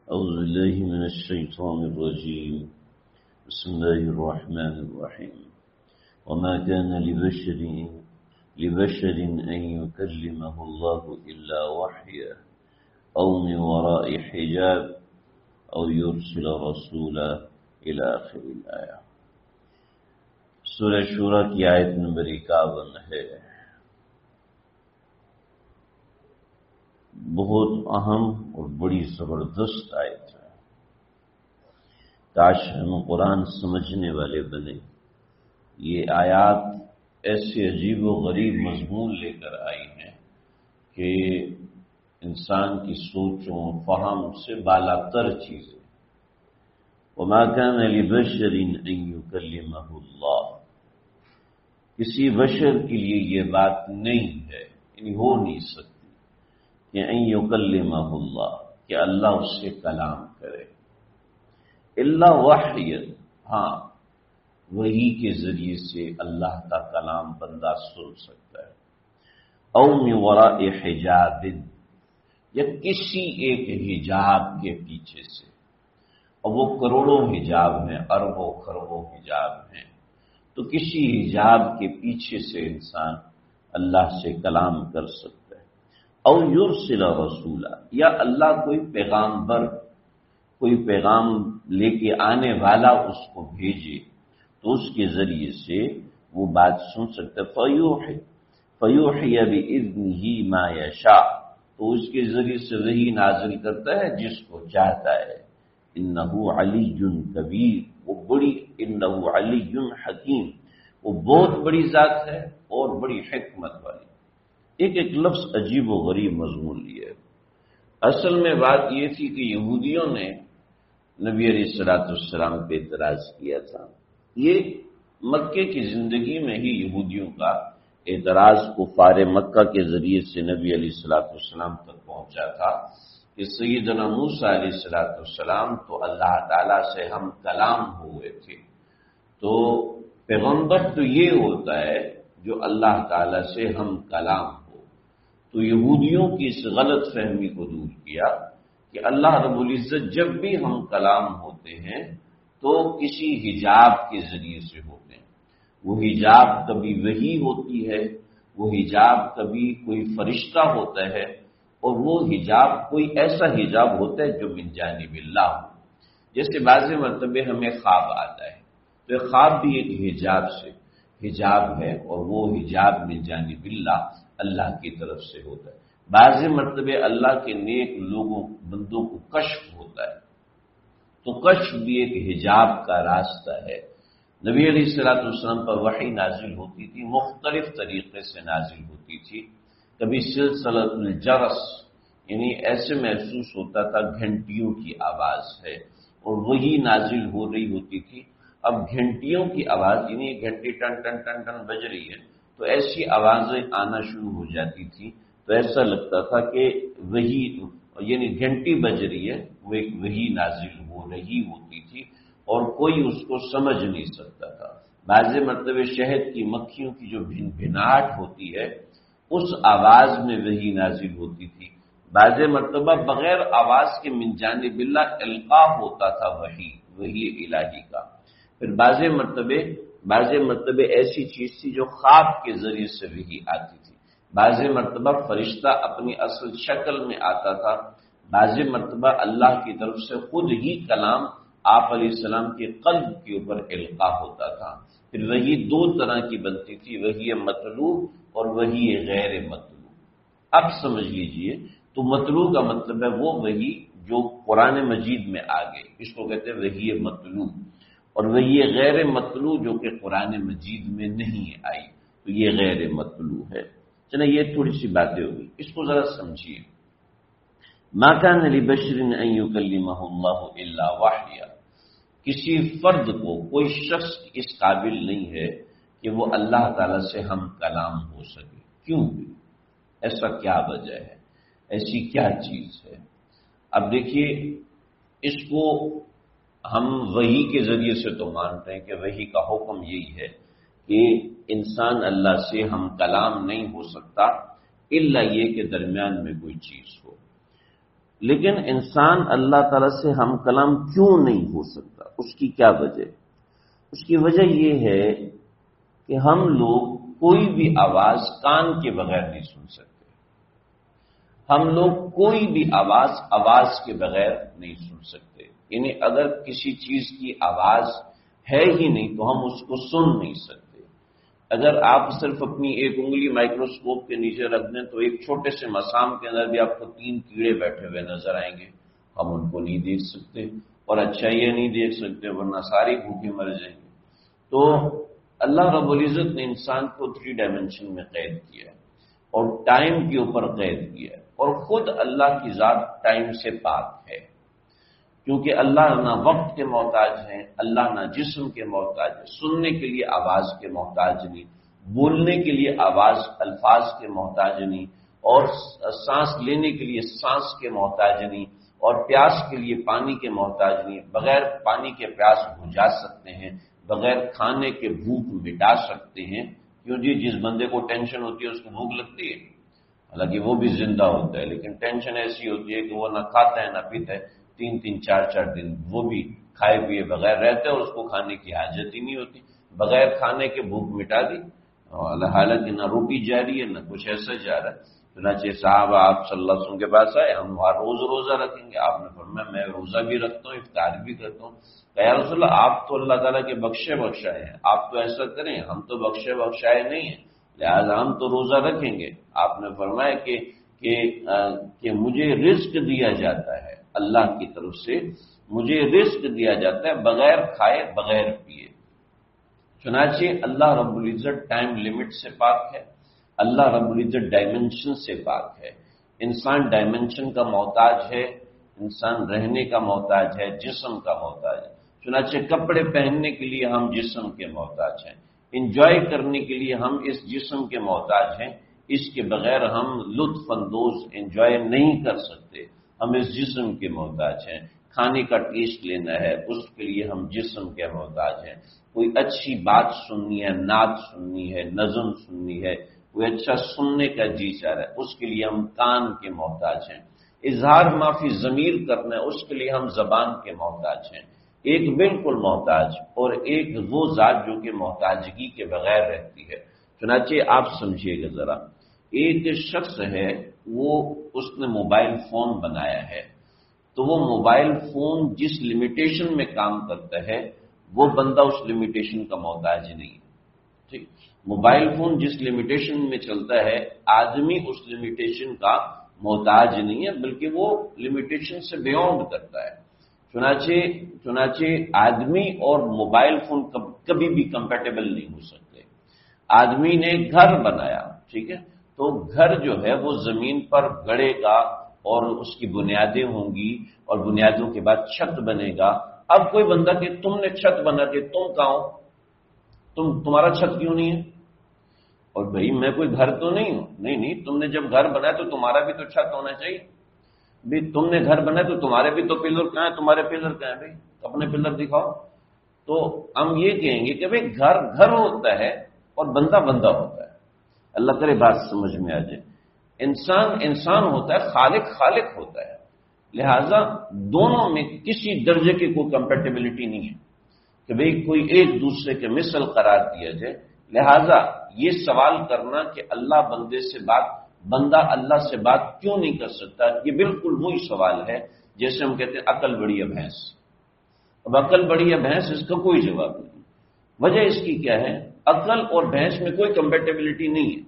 أعوذ بالله من الشيطان الرجيم بسم الله الرحمن الرحيم وما كان لبشر أن يكلمه الله إلا وحيا أو من وراء حجاب أو يرسل رسولا إلى آخر الآية۔ سورہ شورى کی آیت نمبر 51 ہے۔ بہت اہم اور بڑی زبردست آیت ہے۔ کاش ہم قرآن سمجھنے والے بنے۔ یہ آیات ایسے عجیب و غریب مضمون لے کر آئی ہیں کہ انسان کی سوچوں فہم سے بالا تر چیزیں۔ وما كان لبشر ان يكلمه اللہ، کسی بشر کے لیے یہ بات نہیں ہے، یعنی ہو نہیں سکتی کہ ان یکلمہ اللہ، کہ اللہ اس سے کلام کرے، الا وحی، ہاں وحی کے ذریعے سے اللہ کا کلام بندہ سن سکتا ہے، او من وراء حجاب، یا کسی ایک حجاب کے پیچھے سے، اور وہ کروڑوں حجاب ہیں، اربوں خربوں حجاب ہیں، تو کسی حجاب کے پیچھے سے انسان اللہ سے کلام کر سکتا ہے، او یرسل رسولا، یا اللہ کوئی پیغام لے کے آنے والا اس کو بھیجے تو اس کے ذریعے سے وہ بات سن سکتا ہے۔ فیوحی بإذنہ ما یشاء، تو اس کے ذریعے سے وحی نازل کرتا ہے جس کو چاہتا ہے۔ انہ علی کبیر، انہ علی حکیم، وہ بہت بڑی ذات ہے اور بڑی حکمت والی۔ ایک لفظ عجیب و غریب مضمون لیے۔ اصل میں بات یہ تھی کہ یہودیوں نے نبی علیہ السلام پہ اعتراض کیا تھا۔ یہ مکے کی زندگی میں ہی یہودیوں کا اعتراض کفار مکہ کے ذریعے سے نبی علیہ السلام تک پہنچا تھا کہ سیدنا موسیٰ علیہ السلام تو اللہ تعالیٰ سے ہم کلام ہوئے تھے، تو پیغمبر تو یہ ہوتا ہے جو اللہ تعالیٰ سے ہم کلام ہو۔ تو یہودیوں کی اس غلط فہمی کو دور کیا کہ اللہ رب العزت جب بھی ہم کلام ہوتے ہیں تو کسی حجاب کے ذریعے سے ہوتے ہیں۔ وہ حجاب کبھی وحی ہوتی ہے، وہ حجاب کبھی کوئی فرشتہ ہوتا ہے، اور وہ حجاب کوئی ایسا حجاب ہوتا ہے جو من جانب اللہ ہو۔ جیسے بعض مرتبہ ہمیں خواب آتا ہے تو خواب بھی ایک حجاب ہے، اور وہ حجاب من جانب اللہ کی طرف سے ہوتا ہے۔ بعض مرتبہ اللہ کے نیک بندوں کو کشف ہوتا ہے، تو کشف بھی ایک حجاب کا راستہ ہے۔ نبی علیہ السلام پر وحی نازل ہوتی تھی، مختلف طریقے سے نازل ہوتی تھی۔ کبھی سلسلۃ الجرس، یعنی ایسے محسوس ہوتا تھا گھنٹیوں کی آواز ہے اور وہی نازل ہو رہی ہوتی تھی۔ اب گھنٹیوں کی آواز، یعنی گھنٹی ٹن ٹن ٹن ٹن بج رہی ہے، تو ایسی آوازیں آنا شروع ہو جاتی تھی، تو ایسا لگتا تھا کہ وہی، یعنی گھنٹی بج رہی ہے، وہ ایک وحی نازل ہو رہی ہوتی تھی اور کوئی اس کو سمجھ نہیں سکتا تھا۔ بعض مرتبہ شہد کی مکھیوں کی جو بھنبھناہٹ ہوتی ہے اس آواز میں وحی نازل ہوتی تھی۔ بعض مرتبہ بغیر آواز کے من جانب اللہ القاء ہوتا تھا وحی الہی کا۔ پھر بعض مرتبہ ایسی چیز تھی جو خواب کے ذریعے سے وحی آتی تھی۔ بعض مرتبہ فرشتہ اپنی اصل شکل میں آتا تھا، بعض مرتبہ اللہ کی طرف سے خود ہی کلام آپ علیہ السلام کے قلب کے اوپر القاء ہوتا تھا۔ پھر وحی دو طرح کی بنتی تھی، وحی مطلوب اور وحی غیر مطلوب۔ اب سمجھ لیجئے، تو مطلوب کا مطلب ہے وہ وحی جو قرآن مجید میں آ گئی، اس کو کہتے ہیں وحی مطلوب، اور وحی غیر مطلوب جو کہ قرآن مجید میں نہیں آئی، تو یہ غیر مطلوب ہے۔ چلیں یہ تھوڑی سی باتیں ہوگی، اس کو ذرا سمجھیے۔ ما كان لبشر ان يكلمه الله الا وحیا، کسی فرد کو، کوئی شخص اس قابل نہیں ہے کہ وہ اللہ تعالیٰ سے ہم کلام ہو سکے۔ کیوں بھی؟ ایسا کیا وجہ ہے؟ ایسی کیا چیز ہے؟ اب دیکھیے، اس کو ہم وحی کے ذریعے سے تو مانتے ہیں کہ وحی کا حکم یہی ہے کہ انسان اللہ سے ہم کلام نہیں ہو سکتا الا یہ کہ درمیان میں کوئی چیز ہو۔ لیکن انسان اللہ تعالیٰ سے ہم کلام کیوں نہیں ہو سکتا؟ اس کی کیا وجہ؟ اس کی وجہ یہ ہے کہ ہم لوگ کوئی بھی آواز کان کے بغیر نہیں سن سکتے. ہم لوگ کوئی بھی آواز کے بغیر نہیں سن سکتے. یعنی اگر کسی چیز کی آواز ہے ہی نہیں تو ہم اس کو سن نہیں سکتے. اگر آپ صرف اپنی ایک انگلی مائکروسکوپ کے نیچے رکھ دیں تو ایک چھوٹے سے مسام کے اندر بھی آپ کو 3 کیڑے بیٹھے ہوئے نظر آئیں گے. ہم ان کو نہیں دیکھ سکتے اور اچھا یہ نہیں دیکھ سکتے ورنہ ساری بھوکے مر جائیں گے. تو اللہ رب العزت نے انسان کو 3 ڈائمنشن میں قید کیا ہے اور ٹائم کے اوپر قید کیا ہے. اور خود اللہ کی ذات ٹائم سے پاک ہے، کیونکہ اللہ نہ وقت کے محتاج ہیں، اللہ نہ جسم کے محتاج ہے. سننے کے لیے آواز کے محتاج نہیں، بولنے کے لیے الفاظ کے محتاج نہیں، اور سانس لینے کے لیے سانس کے محتاج نہیں، اور پیاس کے لیے پانی کے محتاج نہیں. بغیر پانی کے پیاس بجھا سکتے ہیں، بغیر کھانے کے بھوک مٹا سکتے ہیں. کیوں جی؟ جس بندے کو ٹینشن ہوتی ہے اس کو بھوک لگتی ہے، حالانکہ وہ بھی زندہ ہوتا ہے، لیکن ٹینشن ایسی ہوتی ہے کہ وہ نہ کھاتا ہے نہ پیتا ہے. 3-3 4-4 دن وہ بھی کھائے پیے بغیر رہتے اور اس کو کھانے کی حاجت ہی نہیں ہوتی. بغیر کھانے کے بھوک مٹا دی، حالانکہ نہ روٹی جا رہی ہے نہ کچھ ایسا جا رہا ہے. چنانچہ صاحب آپ صلی اللہ علیہ وسلم کے پاس آئے، ہم وہاں روزہ رکھیں گے. آپ نے فرمایا میں روزہ بھی رکھتا ہوں، افطار بھی کرتا ہوں. کہ یا رسول اللہ آپ تو اللہ تعالیٰ کے بخشائے ہیں، آپ تو ایسا کریں، ہم تو بخشائے نہیں ہیں، لہذا ہم تو روزہ رکھیں گے. آپ نے فرمایا کہ مجھے رزق دیا جاتا ہے اللہ کی طرف سے، مجھے رزق دیا جاتا ہے بغیر کھائے بغیر پیے. چنانچہ اللہ رب العزت ٹائم لمٹ سے پاک ہے، اللہ رب العزت ڈائمنشن سے پاک ہے. انسان ڈائمنشن کا محتاج ہے، انسان رہنے کا محتاج ہے، جسم کا محتاج ہے. چنانچہ کپڑے پہننے کے لیے ہم جسم کے محتاج ہیں، انجوائے کرنے کے لیے ہم اس جسم کے محتاج ہیں. اس کے بغیر ہم لطف اندوز انجوائے نہیں کر سکتے، ہم اس جسم کے محتاج ہیں. کھانے کا ٹیسٹ لینا ہے اس کے لیے ہم جسم کے محتاج ہیں. کوئی اچھی بات سننی ہے، نعت سننی ہے، نظم سننی ہے، کوئی اچھا سننے کا جی چاہ رہا ہے اس کے لیے ہم کان کے محتاج ہیں. اظہار معافی ضمیر کرنا ہے اس کے لیے ہم زبان کے محتاج ہیں. ایک بالکل محتاج اور ایک وہ ذات جو کہ محتاجگی کے بغیر رہتی ہے. چنانچہ آپ سمجھیے گا ذرا، ایک شخص ہے اس نے موبائل فون بنایا ہے، تو وہ موبائل فون جس لمیٹیشن میں کام کرتا ہے وہ بندہ اس لمیٹیشن کا محتاج نہیں ہے. ٹھیک، موبائل فون جس لمیٹیشن میں چلتا ہے آدمی اس لمیٹیشن کا محتاج نہیں ہے، بلکہ وہ لمیٹیشن سے بیونڈ کرتا ہے. چنانچہ آدمی اور موبائل فون کبھی بھی کمپیٹیبل نہیں ہو سکتے. آدمی نے گھر بنایا، ٹھیک ہے، تو گھر جو ہے وہ زمین پر گڑے گا اور اس کی بنیادیں ہوں گی اور بنیادوں کے بعد چھت بنے گا. اب کوئی بندہ کہ تم نے چھت بنا کے تم کہاں ہو، تمہارا چھت کیوں نہیں ہے؟ اور بھائی میں کوئی گھر تو نہیں ہوں. نہیں، تم نے جب گھر بنایا تو تمہارا بھی تو چھت ہونا چاہیے. بھی تم نے گھر بنایا تو تمہارے بھی تو پلر کہاں ہیں، تمہارے پلر کہاں ہیں؟ بھائی اپنے پلر دکھاؤ. تو ہم یہ کہیں گے کہ بھائی گھر ہوتا ہے اور بندہ ہوتا ہے. اللہ کرے بات سمجھ میں آ جائے. انسان ہوتا ہے، خالق ہوتا ہے. لہذا دونوں میں کسی درجے کی کوئی کمپیٹیبلٹی نہیں ہے کہ بھئی کوئی ایک دوسرے کے مثل قرار دیا جائے. لہذا یہ سوال کرنا کہ بندہ اللہ سے بات کیوں نہیں کر سکتا، یہ بالکل وہی سوال ہے جیسے ہم کہتے ہیں عقل بڑی ہے بھینس. اب عقل بڑی ہے بھینس، اس کا کوئی جواب نہیں. وجہ اس کی کیا ہے؟ عقل اور بھینس میں کوئی کمپیٹیبلٹی نہیں ہے.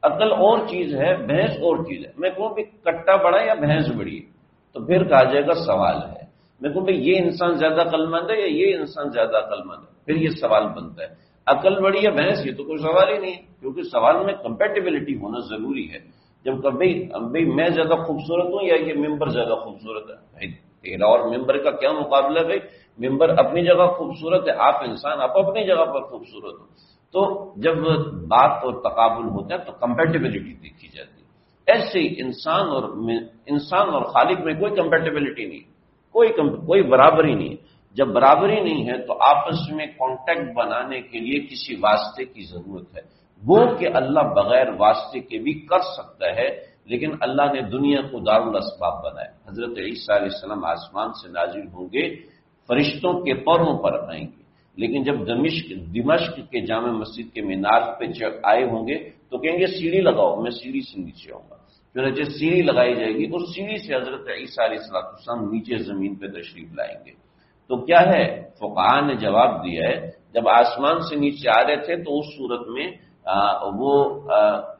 عقل اور چیز ہے، بھینس اور چیز ہے. میں کہوں کہ کٹا بڑا یا بھینس بڑی ہے تو پھر کہا جائے گا سوال ہے. میں کہوں بھائی یہ انسان زیادہ عقل مند ہے یا یہ انسان زیادہ عقل مند ہے، پھر یہ سوال بنتا ہے. عقل بڑی یا بھینس، یہ تو کوئی سوال ہی نہیں ہے، کیونکہ سوال میں کمپیٹیبلٹی ہونا ضروری ہے. جب کبھی میں زیادہ خوبصورت ہوں یا یہ ممبر زیادہ خوبصورت ہے، بھائی تیرا اور ممبر کا کیا مقابلہ ہے؟ بھائی ممبر اپنی جگہ خوبصورت ہے، آپ انسان آپ اپنی جگہ پر خوبصورت ہو. تو جب بات اور تقابل ہوتا ہے تو کمپیٹیبلٹی دیکھی جاتی ہے. ایسے ہی انسان اور خالق میں کوئی کمپیٹیبلٹی نہیں، کوئی برابری نہیں. جب برابری نہیں ہے تو آپس میں کانٹیکٹ بنانے کے لیے کسی واسطے کی ضرورت ہے. وہ کہ اللہ بغیر واسطے کے بھی کر سکتا ہے، لیکن اللہ نے دنیا کو دارالاسباب بنایا۔ حضرت عیسیٰ علیہ السلام آسمان سے نازل ہوں گے، فرشتوں کے پروں پر آئیں گے، لیکن جب دمشق کے جامع مسجد کے مینار پہ آئے ہوں گے تو کہیں گے سیڑھی لگاؤ، میں سیڑھی سے نیچے آؤں گا۔ چنانچہ سیڑھی لگائی جائے گی، اس سیڑھی سے حضرت عیسیٰ علیہ السلام نیچے زمین پہ تشریف لائیں گے۔ تو کیا ہے، فقہاء نے جواب دیا ہے جب آسمان سے نیچے آ رہے تھے تو اس صورت میں وہ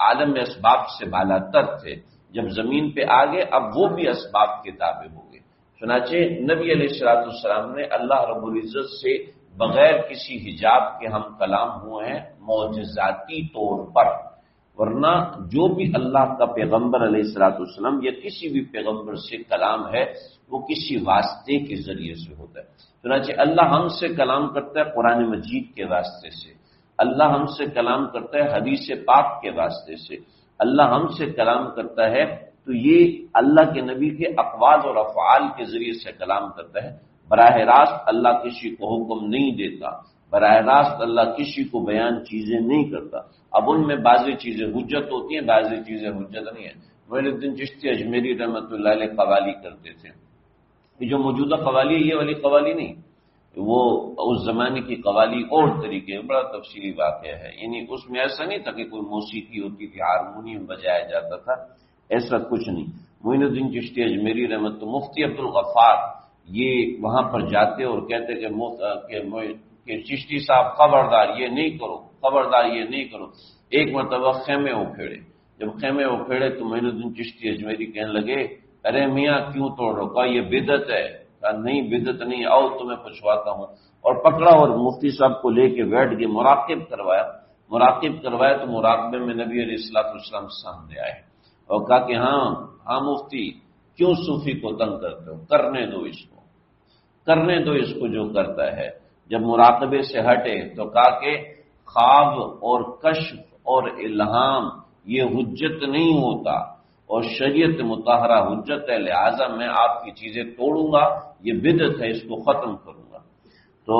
عالم اسباب سے بالا تر تھے، جب زمین پہ آ گئے اب وہ بھی اسباب کے تابع ہو گئے۔ چنانچہ نبی علیہ السلام نے اللہ رب العزت سے بغیر کسی حجاب کے ہم کلام ہوئے ہیں معجزاتی طور پر، ورنہ جو بھی اللہ کا پیغمبر علیہ السلام یا کسی بھی پیغمبر سے کلام ہے وہ کسی واسطے کے ذریعے سے ہوتا ہے۔ چنانچہ اللہ ہم سے کلام کرتا ہے قرآن مجید کے واسطے سے، اللہ ہم سے کلام کرتا ہے حدیث پاک کے واسطے سے، اللہ ہم سے کلام کرتا ہے تو یہ اللہ کے نبی کے اقوال اور افعال کے ذریعے سے کلام کرتا ہے۔ براہ راست اللہ کسی کو حکم نہیں دیتا، براہ راست اللہ کسی کو بیان چیزیں نہیں کرتا۔ اب ان میں بعضی چیزیں حجت ہوتی ہیں، بعضی چیزیں حجت نہیں ہیں۔ معین الدین چشتی اجمیری رحمۃ اللہ علیہ قوالی کرتے تھے، یہ جو موجودہ قوالی ہے یہ والی قوالی نہیں، وہ اس زمانے کی قوالی اور طریقے، بڑا تفصیلی واقعہ ہے۔ یعنی اس میں ایسا نہیں تھا کہ کوئی موسیقی ہوتی تھی، ہارمونیم بجایا جاتا تھا، ایسا کچھ نہیں۔ معین الدین چشتی اجمیری رحمۃ اللہ، مفتی عبد الغفار یہ وہاں پر جاتے اور کہتے کہ چشتی صاحب خبردار یہ نہیں کرو، خبردار یہ نہیں کرو۔ ایک مرتبہ خیمے اکھیڑے، جب خیمے اکھیڑے تو معین الدین چشتی اجمیری کہنے لگے ارے میاں کیوں توڑ رہو؟ کہا یہ بدعت ہے۔ کہا نہیں بدعت نہیں، آؤ تمہیں پوچھواتا ہوں، اور پکڑا اور مفتی صاحب کو لے کے بیٹھ گئے، مراقب کروایا تو مراقبے میں نبی علیہ السلام سامنے آئے اور کہا کہ ہاں مفتی کیوں صوفی کو تنگ کرتے ہو، کرنے دو اس کو جو کرتا ہے۔ جب مراقبے سے ہٹے تو کہا کہ خواب اور کشف اور الہام یہ حجت نہیں ہوتا، اور شریعت مطہرہ حجت ہے، لہذا میں آپ کی چیزیں توڑوں گا، یہ بدعت ہے، اس کو ختم کروں گا۔ تو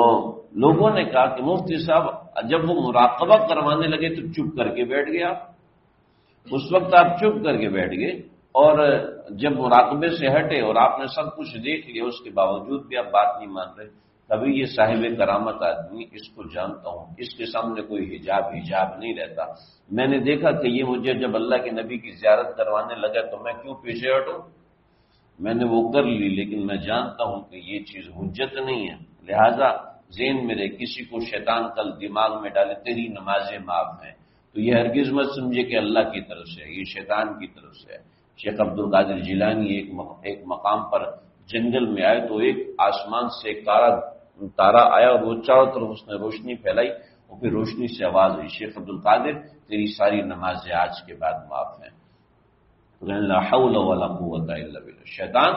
لوگوں نے کہا کہ مفتی صاحب جب وہ مراقبہ کروانے لگے تو چپ کر کے بیٹھ گئے آپ، اس وقت آپ چپ کر کے بیٹھ گئے، اور جب مراقبے سے ہٹے اور آپ نے سب کچھ دیکھ لیا اس کے باوجود بھی آپ بات نہیں مان رہے۔ کبھی یہ صاحب کرامت آدمی، اس کو جانتا ہوں، اس کے سامنے کوئی حجاب نہیں رہتا۔ میں نے دیکھا کہ یہ مجھے جب اللہ کے نبی کی زیارت کروانے لگا تو میں کیوں پیچھے ہٹوں، میں نے وہ کر لی، لیکن میں جانتا ہوں کہ یہ چیز حجت نہیں ہے، لہذا ذہن میں رہے، کسی کو شیطان کل دماغ میں ڈالے تیری نمازیں معاف ہیں تو یہ ہرگز مت سمجھے کہ اللہ کی طرف سے ہے، یہ شیطان کی طرف سے ہے۔ شیخ عبد القادر جیلانی ایک مقام پر جنگل میں آئے تو ایک آسمان سے ایک تارا آیا اور وہ چاروں طرف اس نے روشنی پھیلائی اور پھر روشنی سے آواز ہوئی شیخ عبد القادر تیری ساری نمازیں آج کے بعد معاف ہیں۔ لا حول ولا قوت الا باللہ، شیطان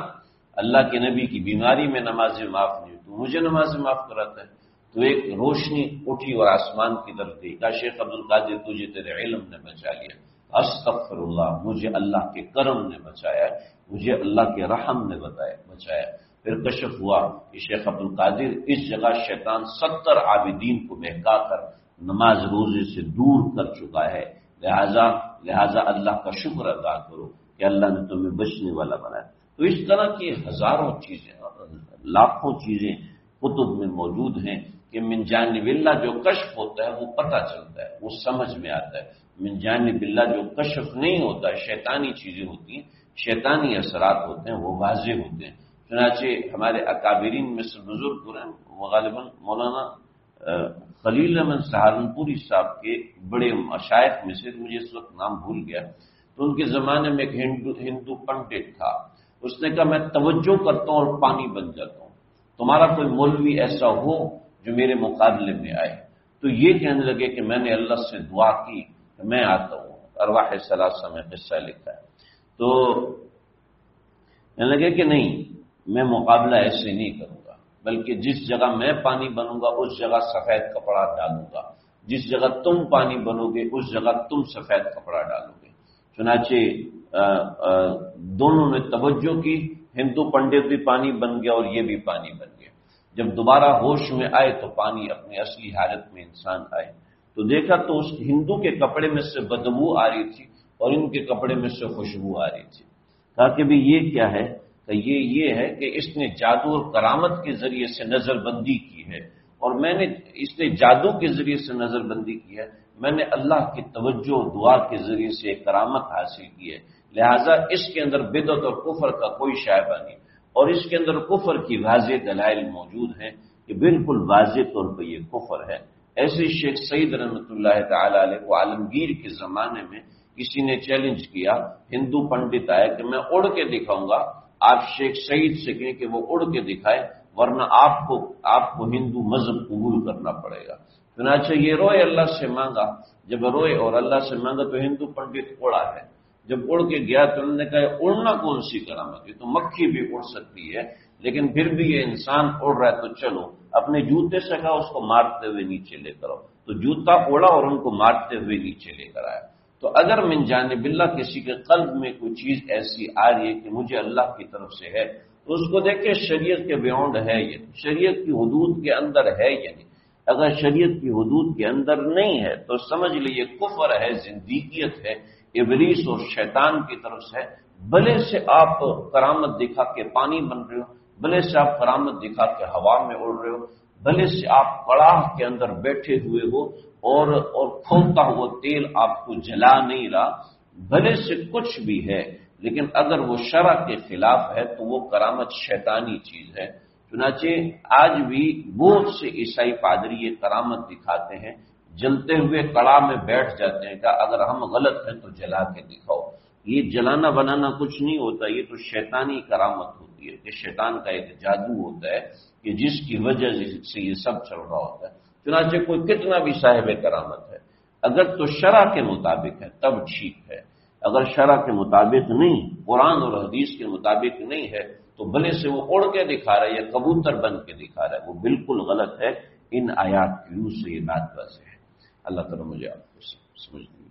اللہ کے نبی کی بیماری میں نمازیں معاف نہیں، تو مجھے نمازیں معاف کراتا ہے۔ تو ایک روشنی اٹھی اور آسمان کی طرف گئی، کہا شیخ عبد القادر تجھے تیرے علم نے بچا لیا۔ استغفر اللہ، مجھے اللہ کے کرم نے بچایا، مجھے اللہ کے رحم نے بچایا۔ پھر کشف ہوا کہ شیخ عبد القادر اس جگہ شیطان 70 عابدین کو بہکا کر نماز روزے سے دور کر چکا ہے، لہذا اللہ کا شکر ادا کرو کہ اللہ نے تمہیں بچنے والا بنایا۔ تو اس طرح کی ہزاروں چیزیں، لاکھوں چیزیں کتب میں موجود ہیں کہ من جانب اللہ جو کشف ہوتا ہے وہ پتہ چلتا ہے، وہ سمجھ میں آتا ہے۔ من جانب اللہ جو کشف نہیں ہوتا ہے، شیطانی چیزیں ہوتی ہیں، شیطانی اثرات ہوتے ہیں، وہ واضح ہوتے ہیں۔ چنانچہ ہمارے اکابرین میں سے بزرگ ہیں، غالباً مولانا خلیل احمد سہارنپوری صاحب کے بڑے مشائخ میں سے، مجھے اس وقت نام بھول گیا، تو ان کے زمانے میں ایک ہندو پنڈت تھا، اس نے کہا میں توجہ کرتا ہوں اور پانی بن جاتا ہوں، تمہارا کوئی مولوی ایسا ہو جو میرے مقابلے میں آئے۔ تو یہ کہنے لگے کہ میں نے اللہ سے دعا کی کہ میں آتا ہوں، ارواح ثلاثہ میں قصہ لکھا ہے۔ تو کہنے لگے کہ نہیں، میں مقابلہ ایسے نہیں کروں گا، بلکہ جس جگہ میں پانی بنوں گا اس جگہ سفید کپڑا ڈالوں گا، جس جگہ تم پانی بنو گے اس جگہ تم سفید کپڑا ڈالو گے۔ چنانچہ دونوں نے توجہ کی، ہندو پنڈت بھی پانی بن گیا اور یہ بھی پانی بن گیا۔ جب دوبارہ ہوش میں آئے تو پانی اپنی اصلی حالت میں انسان آئے تو دیکھا تو اس ہندو کے کپڑے میں سے بدبو آ رہی تھی اور ان کے کپڑے میں سے خوشبو آ رہی تھی۔ کہا کہ بھی یہ کیا ہے؟ کہ یہ ہے کہ اس نے جادو اور کرامت کے ذریعے سے نظر بندی کی ہے، اور اس نے جادو کے ذریعے سے نظر بندی کی ہے، میں نے اللہ کی توجہ اور دعا کے ذریعے سے ایک کرامت حاصل کی ہے، لہذا اس کے اندر بدعت اور کفر کا کوئی شائبہ نہیں، اور اس کے اندر کفر کی واضح دلائل موجود ہیں کہ بالکل واضح طور پر یہ کفر ہے۔ ایسے شیخ سعید رحمۃ اللہ تعالی علیہ کو عالمگیر کے زمانے میں کسی نے چیلنج کیا، ہندو پنڈت آئے کہ میں اڑ کے دکھاؤں گا، آپ شیخ سعید سے کہیں کہ وہ اڑ کے دکھائے، ورنہ آپ کو ہندو مذہب قبول کرنا پڑے گا۔ چنانچہ یہ روئے، اللہ سے مانگا، جب روئے اور اللہ سے مانگا تو ہندو پنڈت اڑا ہے۔ جب اڑ کے گیا تو انہوں نے کہا اڑنا کون سی کرامت، یہ تو مکھی بھی اڑ سکتی ہے، لیکن پھر بھی یہ انسان اڑ رہا ہے تو چلو اپنے جوتے سے کہا اس کو مارتے ہوئے نیچے لے کر آؤ، تو جوتا اڑا اور ان کو مارتے ہوئے نیچے لے کر آیا۔ تو اگر من جانب اللہ کسی کے قلب میں کوئی چیز ایسی آ رہی ہے کہ مجھے اللہ کی طرف سے ہے، تو اس کو دیکھیں شریعت کے بیونڈ ہے یا شریعت کی حدود کے اندر ہے یا نہیں۔ اگر شریعت کی حدود کے اندر نہیں ہے تو سمجھ لیجیے کفر ہے، زندیقیت ہے، ابلیس اور شیطان کی طرف سے۔ بھلے سے آپ کرامت دکھا کے پانی بن رہے ہو، بھلے سے آپ کرامت دکھا کے ہوا میں اڑ رہے ہو، بھلے سے آپ کڑاہ کے اندر بیٹھے ہوئے ہو اور کھولتا ہوا تیل آپ کو جلا نہیں رہا، بھلے سے کچھ بھی ہے، لیکن اگر وہ شرع کے خلاف ہے تو وہ کرامت شیطانی چیز ہے۔ چنانچہ آج بھی بہت سے عیسائی پادری یہ کرامت دکھاتے ہیں، جلتے ہوئے کڑاہ میں بیٹھ جاتے ہیں کہ اگر ہم غلط ہیں تو جلا کے دکھاؤ۔ یہ جلانا بنانا کچھ نہیں ہوتا، یہ تو شیطانی کرامت ہوتی ہے کہ شیطان کا ایک جادو ہوتا ہے کہ جس کی وجہ سے یہ سب چل رہا ہوتا ہے۔ چنانچہ کوئی کتنا بھی صاحب کرامت ہے، اگر تو شرع کے مطابق ہے تب ٹھیک ہے، اگر شرع کے مطابق نہیں، قرآن اور حدیث کے مطابق نہیں ہے تو بھلے سے وہ اڑ کے دکھا رہا ہے یا کبوتر بن کے دکھا رہا ہے، وہ بالکل غلط ہے۔ ان آیات کی روح سے یہ بات واضح ہے۔ اللہ تعالیٰ مجھے آپ کو سمجھنے